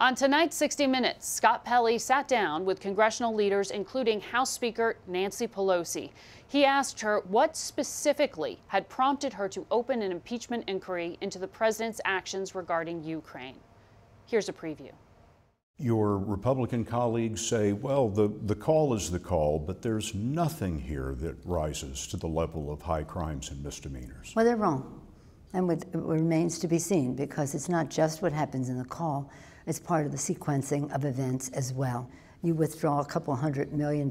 On tonight's 60 Minutes, Scott Pelley sat down with congressional leaders, including House Speaker Nancy Pelosi. He asked her what specifically had prompted her to open an impeachment inquiry into the president's actions regarding Ukraine. Here's a preview. Your Republican colleagues say, well, the call is the call, but there's nothing here that rises to the level of high crimes and misdemeanors. Well, they're wrong. And it remains to be seen, because it's not just what happens in the call, it's part of the sequencing of events as well. You withdraw a couple $100 million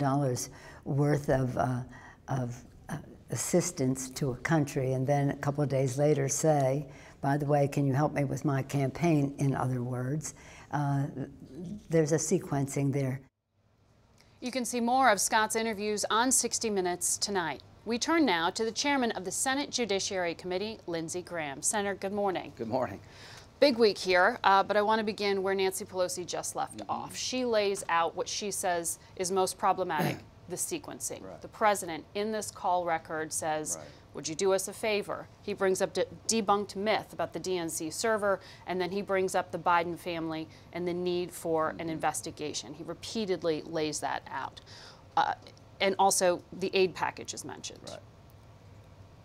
worth of assistance to a country, and then a couple of days later say, by the way, can you help me with my campaign, in other words. There's a sequencing there. You can see more of Scott's interviews on 60 Minutes tonight. We turn now to the chairman of the Senate Judiciary Committee, Lindsey Graham. Senator, good morning. Good morning. Big week here, but I want to begin where Nancy Pelosi just left off. She lays out what she says is most problematic, the sequencing. Right. The president, in this call record, says, would you do us a favor? He brings up debunked myth about the DNC server, and then he brings up the Biden family and the need for an investigation. He repeatedly lays that out. And also, the aid package is mentioned. Right.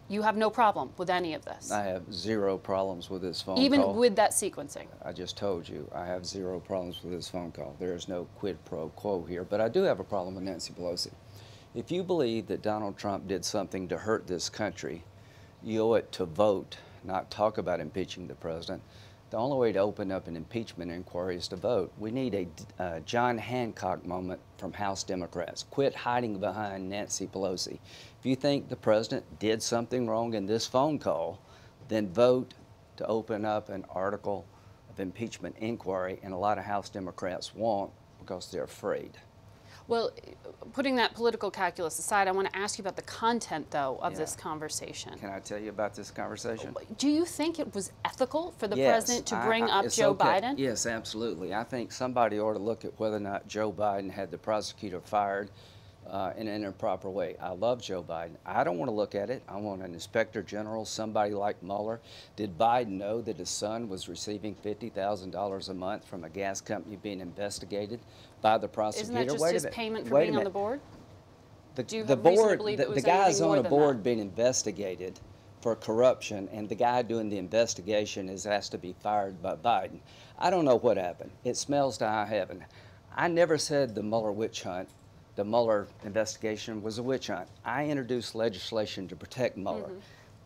You have no problem with any of this? I have zero problems with this phone call. Even with that sequencing? I just told you, I have zero problems with this phone call. There is no quid pro quo here, but I do have a problem with Nancy Pelosi. If you believe that Donald Trump did something to hurt this country, you owe it to vote, not talk about impeaching the president. The only way to open up an impeachment inquiry is to vote. We need a John Hancock moment from House Democrats. Quit hiding behind Nancy Pelosi. If you think the president did something wrong in this phone call, then vote to open up an article of impeachment inquiry, and a lot of House Democrats won't because they're afraid. Well, putting that political calculus aside, I want to ask you about the content, though, of this conversation. Can I tell you about this conversation? Do you think it was ethical for the president to bring up Joe Biden? Yes, absolutely. I think somebody ought to look at whether or not Joe Biden had the prosecutor fired in an improper way. I love Joe Biden. I don't want to look at it. I want an inspector general, somebody like Mueller. Did Biden know that his son was receiving $50,000 a month from a gas company being investigated by the prosecutor? Isn't that just his payment for being on the board? The guy's on the board being investigated for corruption, and the guy doing the investigation is asked to be fired by Biden. I don't know what happened. It smells to high heaven. I never said the Mueller witch hunt, the Mueller investigation was a witch hunt. I introduced legislation to protect Mueller.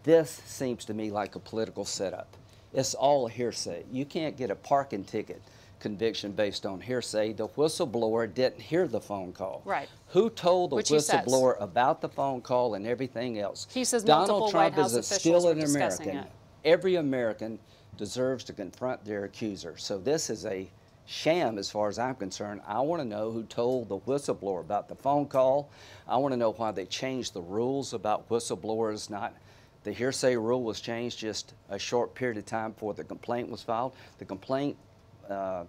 This seems to me like a political setup. It's all hearsay. You can't get a parking ticket conviction based on hearsay. The whistleblower didn't hear the phone call. Right. Who told the whistleblower about the phone call and everything else? He says Donald Trump White House is still an American. American. Every American deserves to confront their accuser. So this is a sham as far as I'm concerned. I want to know who told the whistleblower about the phone call. I want to know why they changed the rules about whistleblowers. The hearsay rule was changed just a short period of time before the complaint was filed. The complaint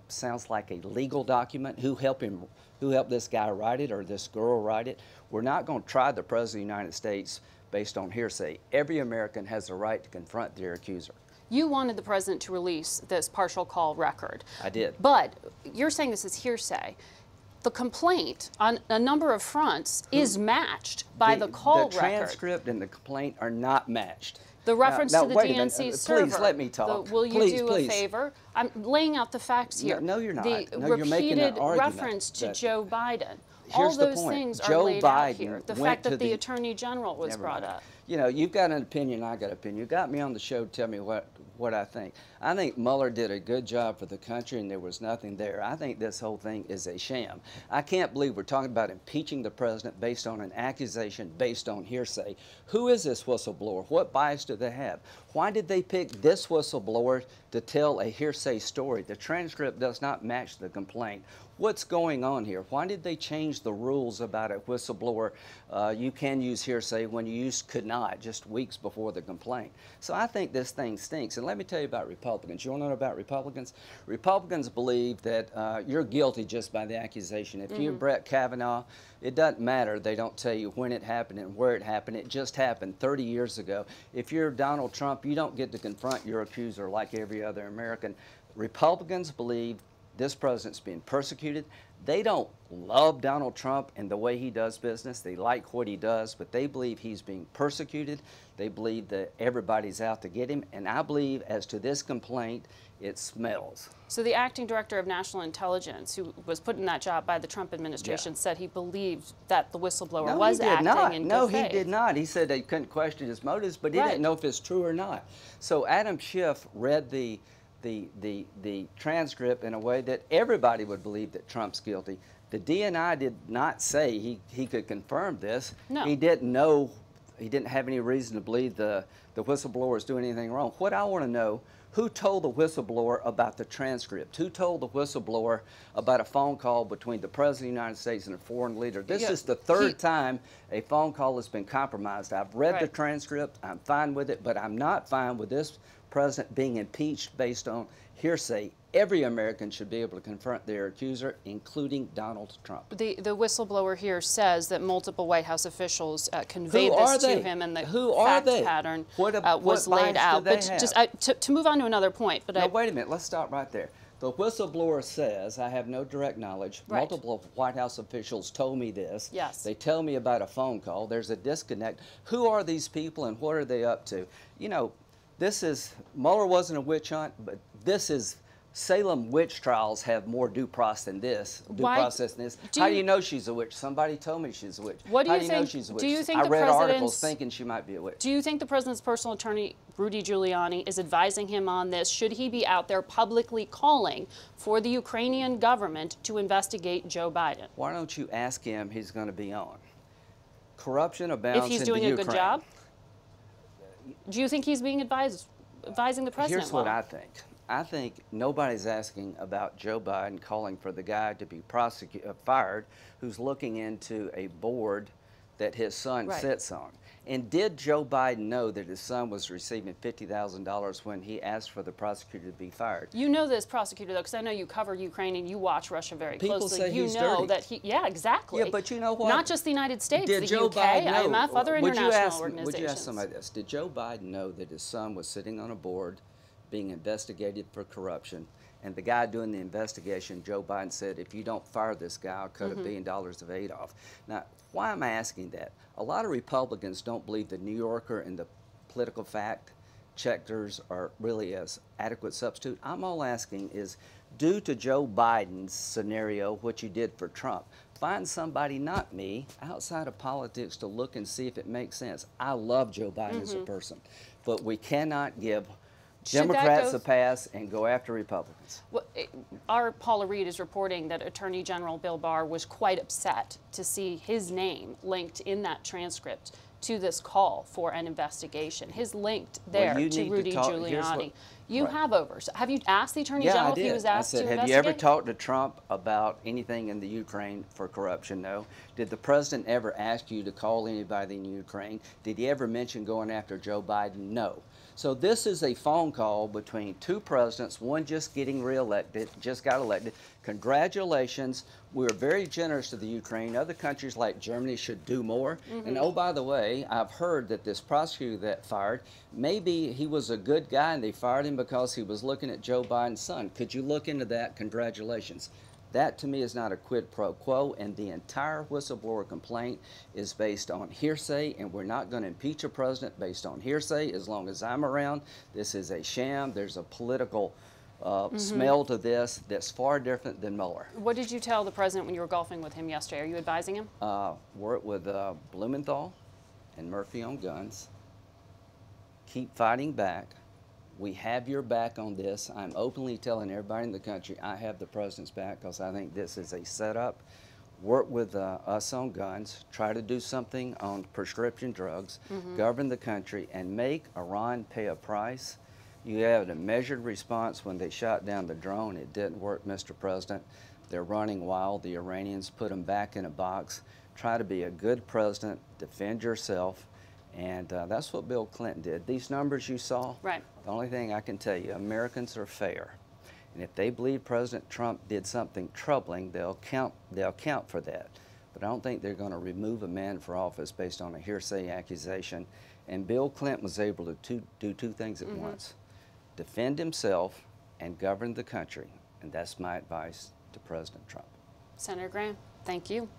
sounds like a legal document. Who helped this guy write it or this girl write it? We're not going to try the President of the United States based on hearsay. Every American has the right to confront their accuser. You wanted the president to release this partial call record. I did. But you're saying this is hearsay. The complaint on a number of fronts is matched by the call record. The transcript and the complaint are not matched. The reference to the DNC server. Please let me talk. Will you do a favor? I'm laying out the facts here. No, you're not. The you're making an argument. reference to Joe Biden. Here's all those the point. things Joe are laid Biden out here. The fact that the Attorney General was brought up. You know, you've got an opinion, I got an opinion. You got me on the show to tell me what I think. I think Mueller did a good job for the country and there was nothing there. I think this whole thing is a sham. I can't believe we're talking about impeaching the president based on an accusation based on hearsay. Who is this whistleblower? What bias do they have? Why did they pick this whistleblower to tell a hearsay story? The transcript does not match the complaint. What's going on here? Why did they change the rules about a whistleblower? You can use hearsay when you could not just weeks before the complaint. So I think this thing stinks. And let me tell you about Republicans. You want to know about Republicans? Republicans believe that you're guilty just by the accusation. If you're Brett Kavanaugh, it doesn't matter. They don't tell you when it happened and where it happened. It just happened 30 years ago. If you're Donald Trump, you don't get to confront your accuser like every other American. Republicans believe this president's being persecuted. They don't love Donald Trump and the way he does business. They like what he does, but they believe he's being persecuted. They believe that everybody's out to get him. And I believe, as to this complaint, it smells. So the acting director of national intelligence, who was put in that job by the Trump administration, said he believed that the whistleblower was acting in good faith. No, he did not. He said they couldn't question his motives, but he didn't know if it's true or not. So Adam Schiff read the transcript in a way that everybody would believe that Trump's guilty. The DNI did not say he could confirm this. No. He didn't know. He didn't have any reason to believe the whistleblower was doing anything wrong. What I want to know, who told the whistleblower about the transcript? Who told the whistleblower about a phone call between the President of the United States and a foreign leader? This is the third time a phone call has been compromised. I've read the transcript. I'm fine with it, but I'm not fine with this president being impeached based on hearsay. Every American should be able to confront their accuser, including Donald Trump. The whistleblower here says that multiple White House officials conveyed this to him, and the fact pattern was laid out. But just to move on to another point. But now, wait a minute. Let's stop right there. The whistleblower says, I have no direct knowledge. Right. Multiple White House officials told me this. Yes. They tell me about a phone call. There's a disconnect. Who are these people and what are they up to? You know, Mueller wasn't a witch hunt, but this is, Salem witch trials have more due process than this. How do you know she's a witch? Somebody told me she's a witch. What do How you do you think, know she's a witch? Do you think I read articles thinking she might be a witch. Do you think the president's personal attorney, Rudy Giuliani, is advising him on this? Should he be out there publicly calling for the Ukrainian government to investigate Joe Biden? Why don't you ask him he's going to be on? Corruption abounds in the Ukraine. If he's doing a good job? Do you think he's being advising the president? Here's what I think. I think nobody's asking about Joe Biden calling for the guy to be fired who's looking into a board that his son sits on. And did Joe Biden know that his son was receiving $50,000 when he asked for the prosecutor to be fired? You know this prosecutor, though, because I know you cover Ukraine and you watch Russia very closely. People say you he's know dirty. That he, yeah, exactly. Yeah, but you know what? Not just the United States, did the Joe UK, Biden know, IMF, other international organizations. Would you ask somebody this? Did Joe Biden know that his son was sitting on a board being investigated for corruption? And the guy doing the investigation, Joe Biden said, if you don't fire this guy, I'll cut $1 billion of aid off. Now, why am I asking that? A lot of Republicans don't believe the New Yorker and the political fact checkers are really as adequate substitute. I'm all asking is, due to Joe Biden's scenario, what you did for Trump, find somebody, not me, outside of politics to look and see if it makes sense. I love Joe Biden as a person, but we cannot give Democrats a pass and go after Republicans. Well, our Paula Reed is reporting that Attorney General Bill Barr was quite upset to see his name linked in that transcript to this call for an investigation. His linked there to Rudy Giuliani. You have oversight. Have you asked the Attorney General if he was asked to investigate? Have you ever talked to Trump about anything in the Ukraine for corruption? No. Did the president ever ask you to call anybody in Ukraine? Did he ever mention going after Joe Biden? No. So this is a phone call between two presidents, one just getting reelected, just got elected. Congratulations. We're very generous to the Ukraine. Other countries like Germany should do more. And oh, by the way, I've heard that this prosecutor that fired, maybe he was a good guy and they fired him because he was looking at Joe Biden's son. Could you look into that? Congratulations. That, to me, is not a quid pro quo, and the entire whistleblower complaint is based on hearsay, and we're not going to impeach a president based on hearsay as long as I'm around. This is a sham. There's a political smell to this that's far different than Mueller. What did you tell the president when you were golfing with him yesterday? Are you advising him? Work with Blumenthal and Murphy on guns. Keep fighting back. We have your back on this. I'm openly telling everybody in the country I have the president's back because I think this is a setup. Work with us on guns, try to do something on prescription drugs, govern the country, and make Iran pay a price. You had a measured response when they shot down the drone. It didn't work, Mr. President. They're running wild. The Iranians put them back in a box. Try to be a good president, defend yourself. And that's what Bill Clinton did. These numbers you saw, the only thing I can tell you, Americans are fair. And if they believe President Trump did something troubling, they'll count for that. But I don't think they're going to remove a man for office based on a hearsay accusation. And Bill Clinton was able to do two things at once. Defend himself and govern the country. And that's my advice to President Trump. Senator Graham, thank you.